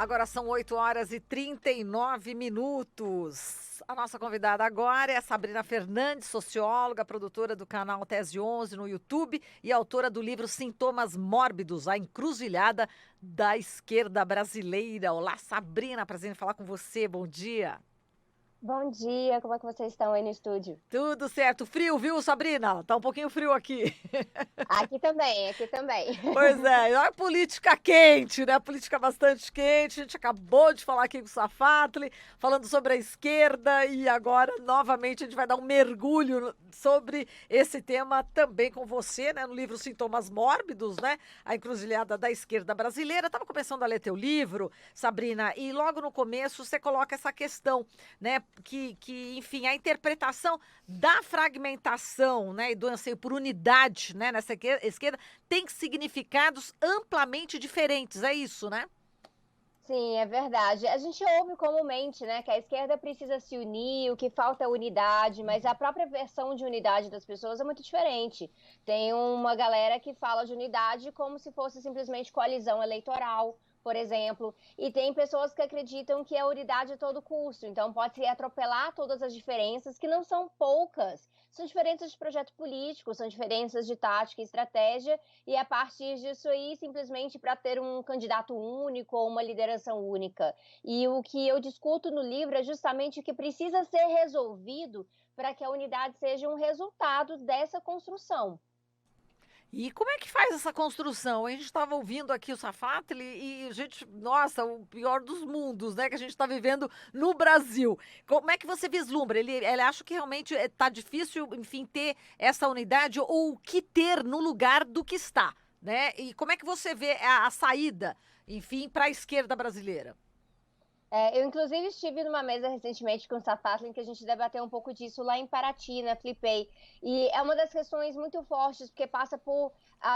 Agora são 8h39. A nossa convidada agora é a Sabrina Fernandes, socióloga, produtora do canal Tese 11 no YouTube e autora do livro Sintomas Mórbidos, a encruzilhada da esquerda brasileira. Olá, Sabrina, prazer em falar com você. Bom dia. Bom dia, como é que vocês estão aí no estúdio? Tudo certo. Frio, viu, Sabrina? Tá um pouquinho frio aqui. Aqui também, aqui também. Pois é, a política quente, né? A política bastante quente. A gente acabou de falar aqui com o Safatli, falando sobre a esquerda, e agora, novamente, a gente vai dar um mergulho sobre esse tema também com você, né? No livro Sintomas Mórbidos, né? A encruzilhada da esquerda brasileira. Estava começando a ler teu livro, Sabrina, e logo no começo você coloca essa questão, né? Enfim, a interpretação da fragmentação, né? E do anseio por unidade, né? Nessa esquerda tem significados amplamente diferentes, é isso, né? Sim, é verdade. A gente ouve comumente, né, que a esquerda precisa se unir, o que falta é unidade, mas a própria versão de unidade das pessoas é muito diferente. Tem uma galera que fala de unidade como se fosse simplesmente coalizão eleitoral, por exemplo, e tem pessoas que acreditam que é unidade a todo custo, então pode-se atropelar todas as diferenças, que não são poucas. São diferenças de projeto político, são diferenças de tática e estratégia, e a partir disso aí, simplesmente para ter um candidato único ou uma liderança única. E o que eu discuto no livro é justamente o que precisa ser resolvido para que a unidade seja um resultado dessa construção. E como é que faz essa construção? A gente estava ouvindo aqui o Safatli e, gente, nossa, o pior dos mundos, né? Que a gente está vivendo no Brasil. Como é que você vislumbra? Ele acha que realmente está difícil, enfim, ter essa unidade ou o que ter no lugar do que está, né? E como é que você vê a saída, enfim, para a esquerda brasileira? Eu, inclusive, estive numa mesa recentemente com o Safatlin, que a gente debateu um pouco disso lá em Paraty, na Flipei. E é uma das questões muito fortes, porque passa por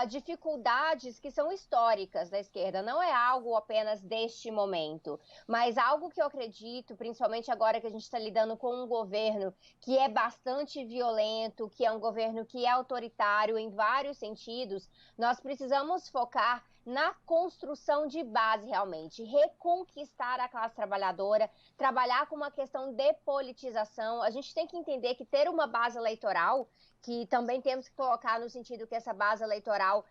dificuldades que são históricas da esquerda. Não é algo apenas deste momento, mas algo que eu acredito, principalmente agora que a gente está lidando com um governo que é bastante violento, que é um governo que é autoritário em vários sentidos, nós precisamos focar na construção de base, realmente, reconquistar a classe trabalhadora, trabalhar com uma questão de politização. A gente tem que entender que ter uma base eleitoral, que também temos que colocar no sentido que essa base eleitoral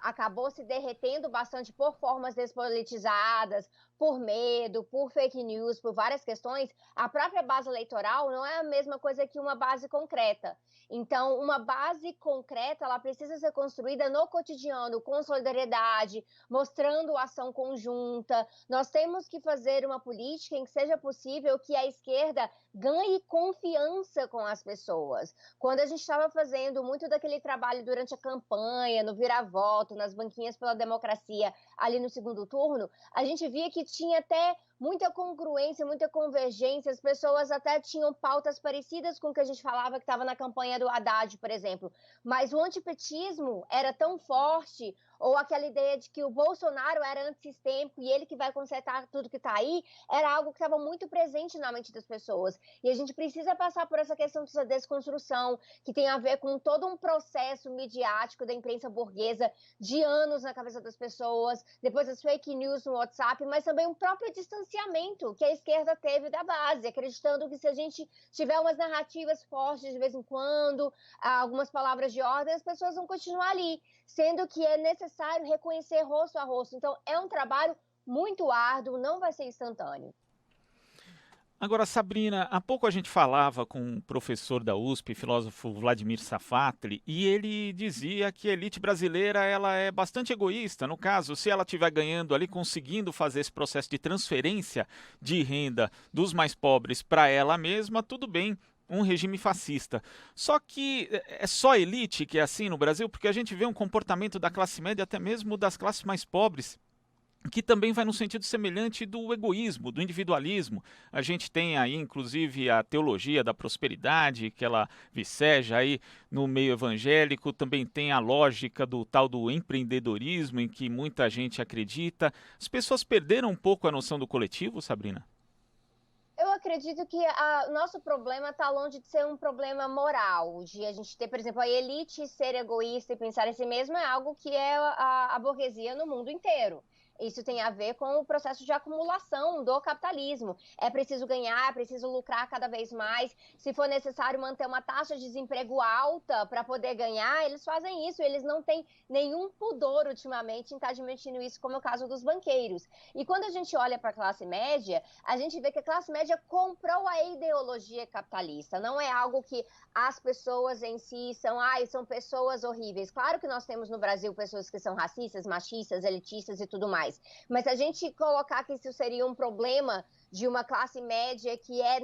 acabou se derretendo bastante por formas despolitizadas, por medo, por fake news, por várias questões, a própria base eleitoral não é a mesma coisa que uma base concreta. Então, uma base concreta, ela precisa ser construída no cotidiano, com solidariedade, mostrando ação conjunta. Nós temos que fazer uma política em que seja possível que a esquerda ganhe confiança com as pessoas. Quando a gente estava fazendo muito daquele trabalho durante a campanha, no vira-voto, nas banquinhas pela democracia, ali no segundo turno, a gente via que tinha até muita congruência, muita convergência, as pessoas até tinham pautas parecidas com o que a gente falava que estava na campanha do Haddad, por exemplo, mas o antipetismo era tão forte, ou aquela ideia de que o Bolsonaro era antissistêmico e ele que vai consertar tudo que está aí, era algo que estava muito presente na mente das pessoas. E a gente precisa passar por essa questão dessa desconstrução, que tem a ver com todo um processo midiático da imprensa burguesa de anos na cabeça das pessoas, depois as fake news no WhatsApp, mas também um próprio distanciamento que a esquerda teve da base, acreditando que se a gente tiver umas narrativas fortes de vez em quando, algumas palavras de ordem, as pessoas vão continuar ali, sendo que é necessário reconhecer rosto a rosto. Então, é um trabalho muito árduo, não vai ser instantâneo. Agora, Sabrina, há pouco a gente falava com um professor da USP, filósofo Vladimir Safatli, e ele dizia que a elite brasileira ela é bastante egoísta. No caso, se ela estiver ganhando ali, conseguindo fazer esse processo de transferência de renda dos mais pobres para ela mesma, tudo bem, um regime fascista. Só que é só a elite que é assim no Brasil, porque a gente vê um comportamento da classe média, até mesmo das classes mais pobres, que também vai no sentido semelhante do egoísmo, do individualismo. A gente tem aí, inclusive, a teologia da prosperidade, que ela viceja aí no meio evangélico, também tem a lógica do tal do empreendedorismo, em que muita gente acredita. As pessoas perderam um pouco a noção do coletivo, Sabrina? Eu acredito que o nosso problema está longe de ser um problema moral, de a gente ter, por exemplo, a elite ser egoísta e pensar em si mesma é algo que é a burguesia no mundo inteiro. Isso tem a ver com o processo de acumulação do capitalismo. É preciso ganhar, é preciso lucrar cada vez mais. Se for necessário manter uma taxa de desemprego alta para poder ganhar, eles fazem isso. Eles não têm nenhum pudor ultimamente em estar admitindo isso, como é o caso dos banqueiros. E quando a gente olha para a classe média, a gente vê que a classe média comprou a ideologia capitalista. Não é algo que as pessoas em si são pessoas horríveis. Claro que nós temos no Brasil pessoas que são racistas, machistas, elitistas e tudo mais. Mas se a gente colocar que isso seria um problema de uma classe média que é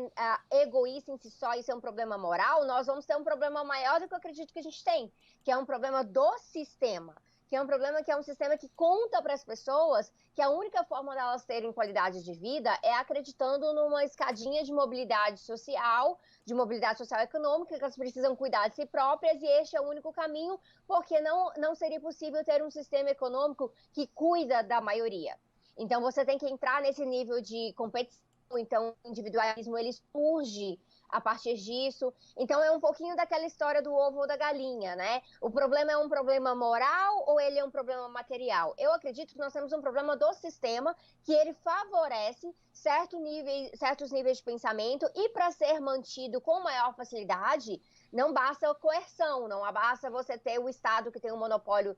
egoísta em si só, isso é um problema moral, nós vamos ter um problema maior do que eu acredito que a gente tem, que é um problema do sistema, que é um problema que é um sistema que conta para as pessoas que a única forma delas terem qualidade de vida é acreditando numa escadinha de mobilidade social e econômica, que elas precisam cuidar de si próprias, e este é o único caminho, porque não seria possível ter um sistema econômico que cuida da maioria. Então, você tem que entrar nesse nível de competição, então o individualismo ele surge a partir disso. Então, é um pouquinho daquela história do ovo ou da galinha, né? O problema é um problema moral ou ele é um problema material? Eu acredito que nós temos um problema do sistema, que ele favorece certos níveis de pensamento, e para ser mantido com maior facilidade, não basta coerção, não basta você ter o Estado que tem o monopólio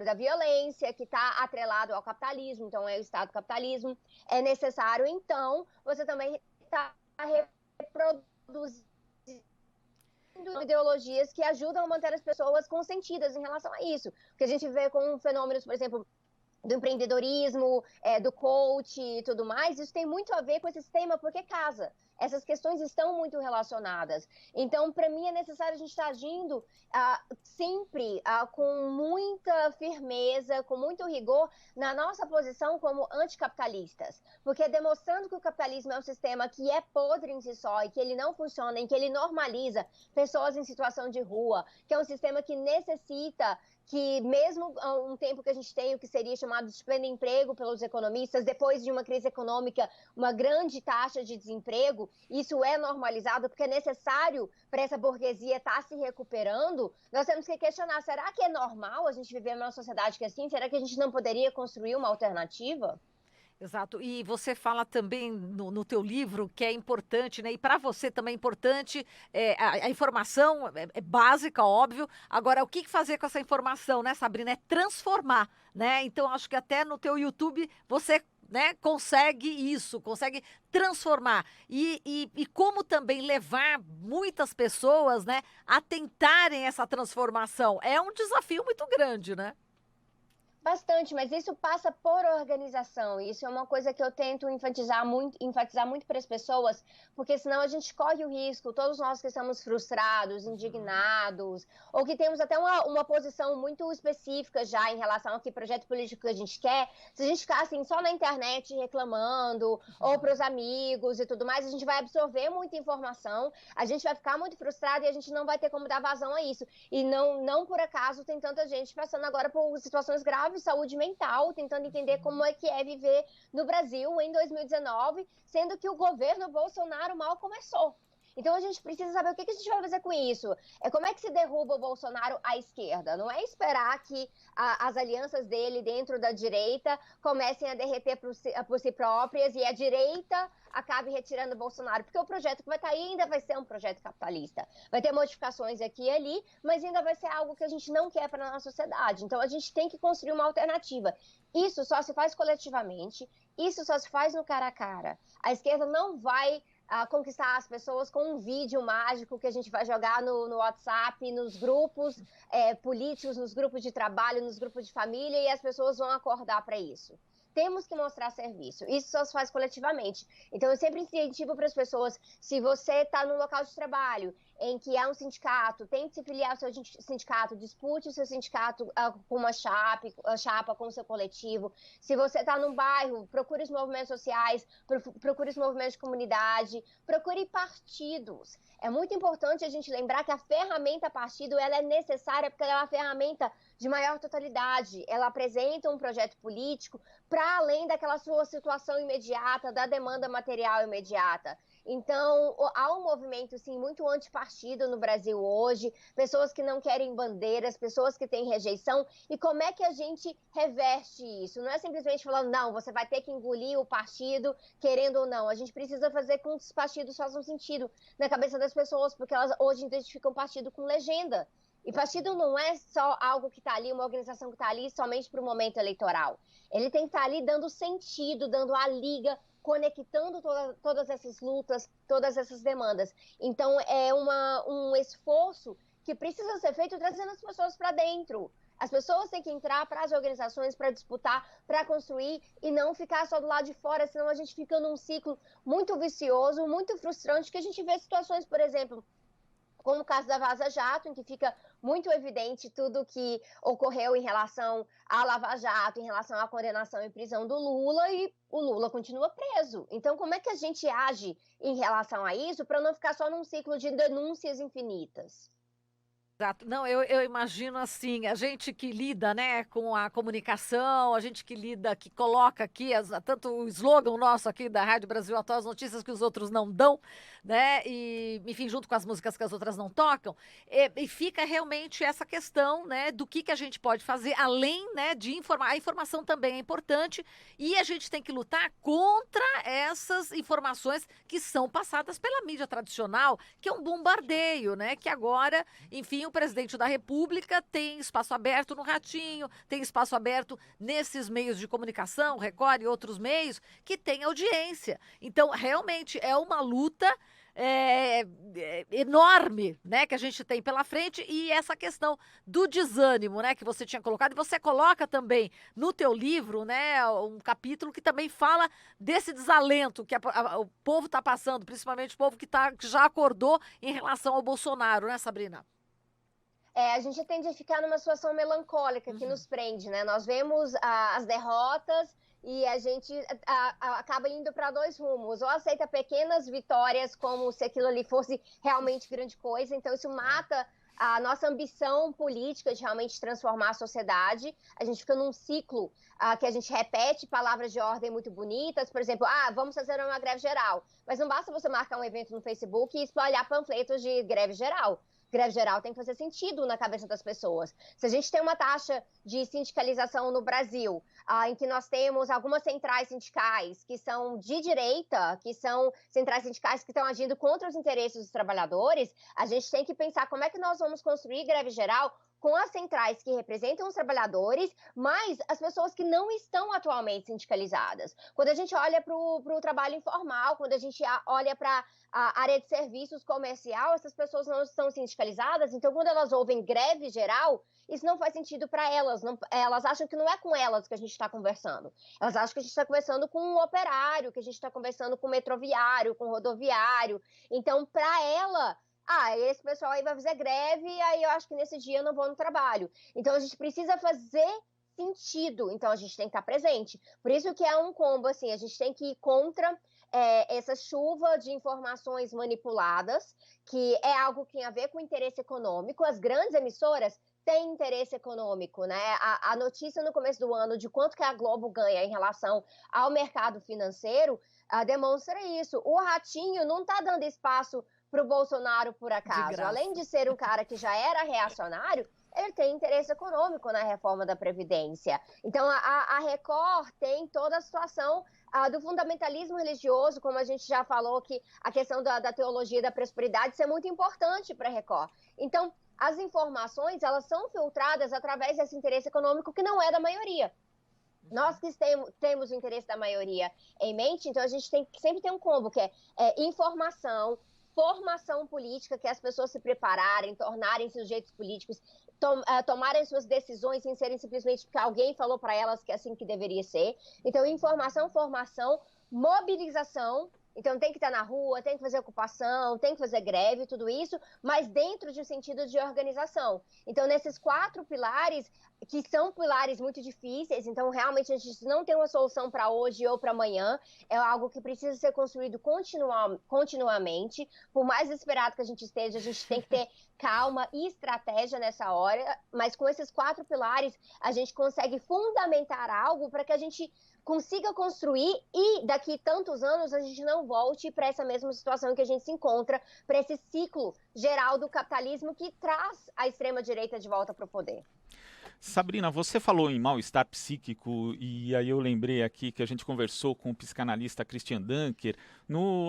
da violência, que está atrelado ao capitalismo, então é o Estado capitalismo. É necessário, então, você também está reproduzindo ideologias que ajudam a manter as pessoas consentidas em relação a isso. O que a gente vê com fenômenos, por exemplo, do empreendedorismo, do coach e tudo mais, isso tem muito a ver com esse sistema, porque casa. Essas questões estão muito relacionadas. Então, para mim, é necessário a gente estar agindo sempre com muita firmeza, com muito rigor, na nossa posição como anticapitalistas. Porque demonstrando que o capitalismo é um sistema que é podre em si só, e que ele não funciona, em que ele normaliza pessoas em situação de rua, que é um sistema que necessita que mesmo um tempo que a gente tem o que seria chamado de pleno emprego pelos economistas, depois de uma crise econômica, uma grande taxa de desemprego, isso é normalizado porque é necessário para essa burguesia estar se recuperando. Nós temos que questionar, será que é normal a gente viver numa sociedade que é assim? Será que a gente não poderia construir uma alternativa? Exato. E você fala também no teu livro que é importante, né? E para você também é importante, a informação é básica, óbvio. Agora, o que fazer com essa informação, né, Sabrina? É transformar, né? Então, acho que até no teu YouTube você, né, consegue isso, consegue transformar. E como também levar muitas pessoas, né, a tentarem essa transformação. É um desafio muito grande, né? Bastante, mas isso passa por organização. Isso é uma coisa que eu tento enfatizar muito para as pessoas, porque senão a gente corre o risco, todos nós que estamos frustrados, indignados, ou que temos até uma posição muito específica já em relação ao que projeto político que a gente quer, se a gente ficar assim só na internet reclamando, ou para os amigos e tudo mais, a gente vai absorver muita informação, a gente vai ficar muito frustrado e a gente não vai ter como dar vazão a isso. E não por acaso tem tanta gente passando agora por situações graves de saúde mental, tentando entender como é que é viver no Brasil em 2019, sendo que o governo Bolsonaro mal começou. Então a gente precisa saber o que a gente vai fazer com isso. Como é que se derruba o Bolsonaro à esquerda? Não é esperar que as alianças dele dentro da direita comecem a derreter por si próprias e a direita acabe retirando o Bolsonaro, porque o projeto que vai estar aí ainda vai ser um projeto capitalista. Vai ter modificações aqui e ali, mas ainda vai ser algo que a gente não quer para a nossa sociedade. Então a gente tem que construir uma alternativa. Isso só se faz coletivamente, isso só se faz no cara a cara. A esquerda não vai conquistar as pessoas com um vídeo mágico que a gente vai jogar no WhatsApp, nos grupos políticos, nos grupos de trabalho, nos grupos de família, e as pessoas vão acordar para isso. Temos que mostrar serviço. Isso só se faz coletivamente. Então, eu sempre incentivo para as pessoas, se você está no local de trabalho em que há um sindicato, tente se filiar ao seu sindicato, dispute o seu sindicato com uma chapa, com o seu coletivo. Se você está num bairro, procure os movimentos sociais, procure os movimentos de comunidade, procure partidos. É muito importante a gente lembrar que a ferramenta partido ela é necessária porque ela é uma ferramenta de maior totalidade. Ela apresenta um projeto político para para além daquela sua situação imediata, da demanda material imediata. Então, há um movimento, sim, muito antipartido no Brasil hoje, pessoas que não querem bandeiras, pessoas que têm rejeição, e como é que a gente reverte isso? Não é simplesmente falando, não, você vai ter que engolir o partido, querendo ou não. A gente precisa fazer com que os partidos façam sentido na cabeça das pessoas, porque elas hoje identificam partido com legenda. E partido não é só algo que está ali, uma organização que está ali somente para o momento eleitoral. Ele tem que estar ali dando sentido, dando a liga, conectando todas essas lutas, todas essas demandas. Então, é um esforço que precisa ser feito trazendo as pessoas para dentro. As pessoas têm que entrar para as organizações, para disputar, para construir e não ficar só do lado de fora, senão a gente fica num ciclo muito vicioso, muito frustrante, que a gente vê situações, por exemplo, como o caso da Vaza Jato, em que fica muito evidente tudo que ocorreu em relação à Lava Jato, em relação à condenação e prisão do Lula, e o Lula continua preso. Então, como é que a gente age em relação a isso para não ficar só num ciclo de denúncias infinitas? Exato. Não, eu imagino assim, a gente que lida, né, com a comunicação, a gente que lida, que coloca aqui, tanto o slogan nosso aqui da Rádio Brasil Atual, as notícias que os outros não dão, né, e, enfim, junto com as músicas que as outras não tocam, e fica realmente essa questão, né, do que a gente pode fazer, além, né, de informar. A informação também é importante e a gente tem que lutar contra essas informações que são passadas pela mídia tradicional, que é um bombardeio, né, que agora, enfim, o presidente da República tem espaço aberto no Ratinho, tem espaço aberto nesses meios de comunicação, Record e outros meios, que tem audiência. Então, realmente, é uma luta enorme, né, que a gente tem pela frente, e essa questão do desânimo, né, que você tinha colocado, e você coloca também no teu livro, né, um capítulo que também fala desse desalento que o povo está passando, principalmente o povo que já acordou em relação ao Bolsonaro, né, Sabrina? A gente tende a ficar numa situação melancólica que nos prende, né? Nós vemos as derrotas e a gente acaba indo para dois rumos. Ou aceita pequenas vitórias como se aquilo ali fosse realmente grande coisa, então isso mata a nossa ambição política de realmente transformar a sociedade. A gente fica num ciclo que a gente repete palavras de ordem muito bonitas, por exemplo, vamos fazer uma greve geral. Mas não basta você marcar um evento no Facebook e espalhar panfletos de greve geral. Greve geral tem que fazer sentido na cabeça das pessoas. Se a gente tem uma taxa de sindicalização no Brasil, em que nós temos algumas centrais sindicais que são de direita, que são centrais sindicais que estão agindo contra os interesses dos trabalhadores, a gente tem que pensar como é que nós vamos construir greve geral com as centrais que representam os trabalhadores, mas as pessoas que não estão atualmente sindicalizadas. Quando a gente olha para o trabalho informal, quando a gente olha para a área de serviços comercial, essas pessoas não estão sindicalizadas, então quando elas ouvem greve geral, isso não faz sentido para elas. Elas acham que não é com elas que a gente está conversando. Elas acham que a gente está conversando com um operário, que a gente está conversando com um metroviário, com um rodoviário. Então, para ela, esse pessoal aí vai fazer greve, aí eu acho que nesse dia eu não vou no trabalho. Então, a gente precisa fazer sentido, então a gente tem que estar presente. Por isso que é um combo, assim, a gente tem que ir contra essa chuva de informações manipuladas, que é algo que tem a ver com interesse econômico. As grandes emissoras têm interesse econômico, né? A notícia no começo do ano de quanto que a Globo ganha em relação ao mercado financeiro demonstra isso. O Ratinho não está dando espaço para o Bolsonaro por acaso. Além de ser um cara que já era reacionário, ele tem interesse econômico na reforma da Previdência. Então, a Record tem toda a situação do fundamentalismo religioso, como a gente já falou, que a questão da teologia da prosperidade, isso é muito importante para a Record. Então, as informações, elas são filtradas através desse interesse econômico que não é da maioria. Nós que temos o interesse da maioria em mente, então a gente tem que sempre ter um combo, que é informação, formação política, que é as pessoas se prepararem, tornarem sujeitos políticos, tomarem suas decisões sem serem simplesmente porque alguém falou para elas que é assim que deveria ser. Então, informação, formação, mobilização Então tem que estar na rua, tem que fazer ocupação, tem que fazer greve, tudo isso, mas dentro de um sentido de organização. Então, nesses 4 pilares, que são pilares muito difíceis, então realmente a gente não tem uma solução para hoje ou para amanhã, é algo que precisa ser construído continuamente. Por mais desesperado que a gente esteja, a gente tem que ter calma e estratégia nessa hora, mas com esses 4 pilares, a gente consegue fundamentar algo para que a gente consiga construir e daqui tantos anos a gente não volte para essa mesma situação que a gente se encontra, para esse ciclo geral do capitalismo que traz a extrema-direita de volta para o poder. Sabrina, você falou em mal-estar psíquico e aí eu lembrei aqui que a gente conversou com o psicanalista Christian Dunker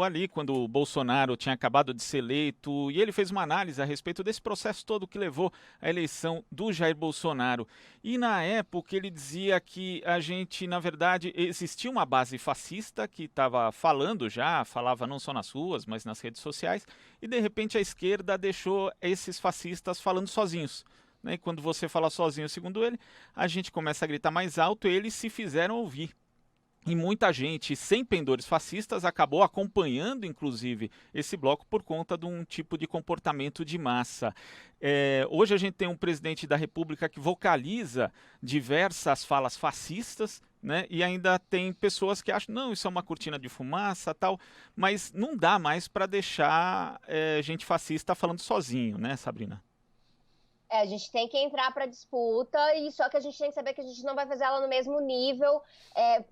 ali quando o Bolsonaro tinha acabado de ser eleito e ele fez uma análise a respeito desse processo todo que levou à eleição do Jair Bolsonaro. E na época ele dizia que a gente, na verdade, existia uma base fascista que estava falava não só nas ruas, mas nas redes sociais, e de repente a esquerda deixou esses fascistas falando sozinhos. E quando você fala sozinho, segundo ele, a gente começa a gritar mais alto e eles se fizeram ouvir. E muita gente, sem pendores fascistas, acabou acompanhando, inclusive, esse bloco por conta de um tipo de comportamento de massa. Hoje a gente tem um presidente da República que vocaliza diversas falas fascistas, né? E ainda tem pessoas que acham, não, isso é uma cortina de fumaça, tal, mas não dá mais para deixar gente fascista falando sozinho, né, Sabrina? A gente tem que entrar para a disputa, e só que a gente tem que saber que a gente não vai fazer ela no mesmo nível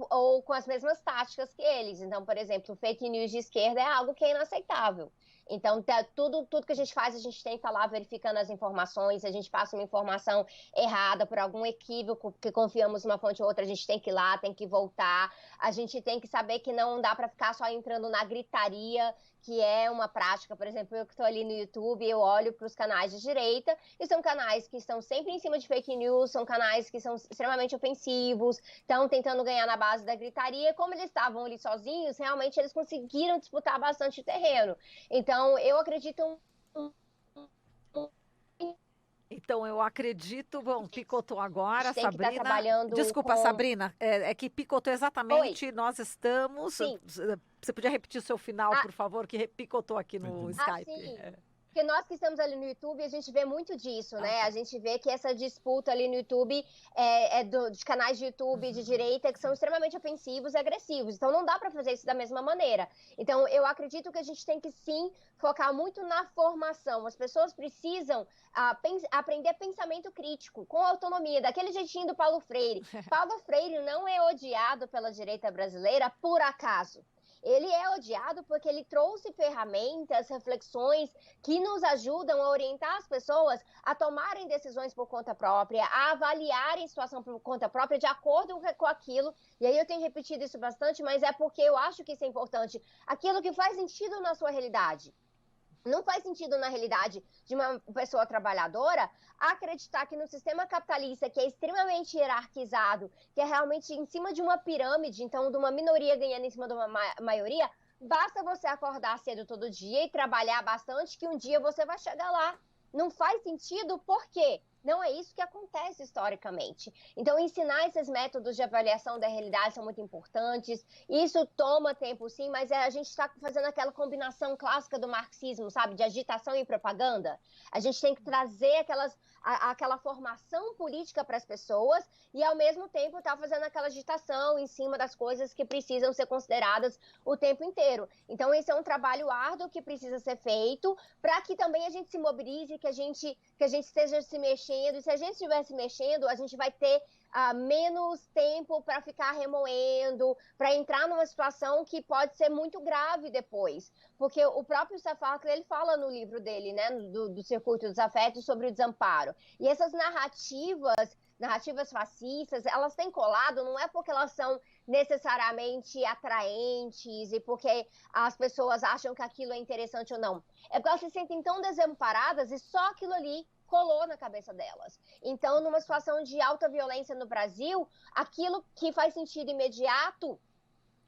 ou com as mesmas táticas que eles. Então, por exemplo, fake news de esquerda é algo que é inaceitável. Então, tudo que a gente faz, a gente tem que estar lá verificando as informações. Se a gente passa uma informação errada por algum equívoco, que confiamos numa fonte ou outra, a gente tem que ir lá, tem que voltar. A gente tem que saber que não dá para ficar só entrando na gritaria, que é uma prática. Por exemplo, eu que estou ali no YouTube, eu olho para os canais de direita, e são canais que estão sempre em cima de fake news, são canais que são extremamente ofensivos, estão tentando ganhar na base da gritaria. Como eles estavam ali sozinhos, realmente eles conseguiram disputar bastante terreno. Então, eu acredito... Então, eu acredito... Bom, picotou agora, tem Sabrina. Que tá trabalhando Desculpa, Sabrina, é que picotou exatamente. Oi. Nós estamos... Sim. Você podia repetir o seu final, por favor, que picotou aqui no Skype. Sim. Porque nós que estamos ali no YouTube, a gente vê muito disso, né? A gente vê que essa disputa ali no YouTube de canais de YouTube de direita que são extremamente ofensivos e agressivos. Então, não dá para fazer isso da mesma maneira. Então, eu acredito que a gente tem que, sim, focar muito na formação. As pessoas precisam aprender pensamento crítico, com autonomia, daquele jeitinho do Paulo Freire. Paulo Freire não é odiado pela direita brasileira por acaso. Ele é odiado porque ele trouxe ferramentas, reflexões que nos ajudam a orientar as pessoas a tomarem decisões por conta própria, a avaliarem a situação por conta própria de acordo com aquilo. E aí eu tenho repetido isso bastante, mas é porque eu acho que isso é importante. Aquilo que faz sentido na sua realidade. Não faz sentido, na realidade, de uma pessoa trabalhadora acreditar que no sistema capitalista, que é extremamente hierarquizado, que é realmente em cima de uma pirâmide, então de uma minoria ganhando em cima de uma maioria, basta você acordar cedo todo dia e trabalhar bastante que um dia você vai chegar lá. Não faz sentido, por quê? Não é isso que acontece historicamente. Então, ensinar esses métodos de avaliação da realidade são muito importantes. Isso toma tempo, sim, mas a gente está fazendo aquela combinação clássica do marxismo, sabe? De agitação e propaganda. A gente tem que trazer aquela formação política para as pessoas e, ao mesmo tempo, estar fazendo aquela agitação em cima das coisas que precisam ser consideradas o tempo inteiro. Então, esse é um trabalho árduo que precisa ser feito para que também a gente se mobilize, que a gente esteja se mexendo. E se a gente estiver se mexendo, a gente vai ter menos tempo para ficar remoendo, para entrar numa situação que pode ser muito grave depois. Porque o próprio Sartre, ele fala no livro dele, né, do Circuito dos Afetos, sobre o desamparo. E essas narrativas fascistas, elas têm colado, não é porque elas são necessariamente atraentes e porque as pessoas acham que aquilo é interessante ou não. É porque elas se sentem tão desamparadas e só aquilo ali colou na cabeça delas. Então, numa situação de alta violência no Brasil, aquilo que faz sentido imediato,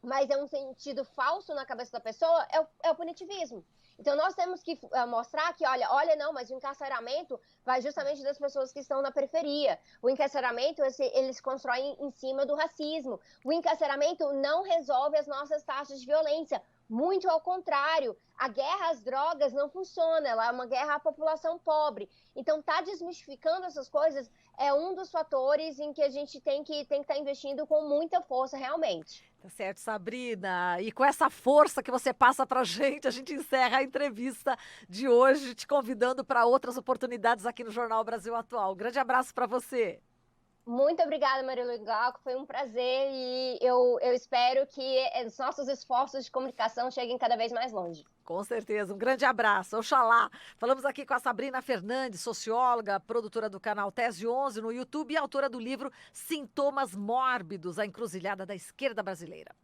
mas é um sentido falso na cabeça da pessoa, é o punitivismo. Então, nós temos que mostrar que, olha, não, mas o encarceramento vai justamente das pessoas que estão na periferia. O encarceramento, eles constroem em cima do racismo. O encarceramento não resolve as nossas taxas de violência. Muito ao contrário, a guerra às drogas não funciona, ela é uma guerra à população pobre. Então, tá desmistificando essas coisas é um dos fatores em que a gente tem que estar investindo com muita força realmente. Tá certo, Sabrina. E com essa força que você passa pra gente, a gente encerra a entrevista de hoje, te convidando para outras oportunidades aqui no Jornal Brasil Atual. Um grande abraço para você. Muito obrigada, Maria Luísa Glauco, foi um prazer e eu espero que os nossos esforços de comunicação cheguem cada vez mais longe. Com certeza, um grande abraço. Oxalá. Falamos aqui com a Sabrina Fernandes, socióloga, produtora do canal Tese 11 no YouTube e autora do livro Sintomas Mórbidos, a encruzilhada da esquerda brasileira.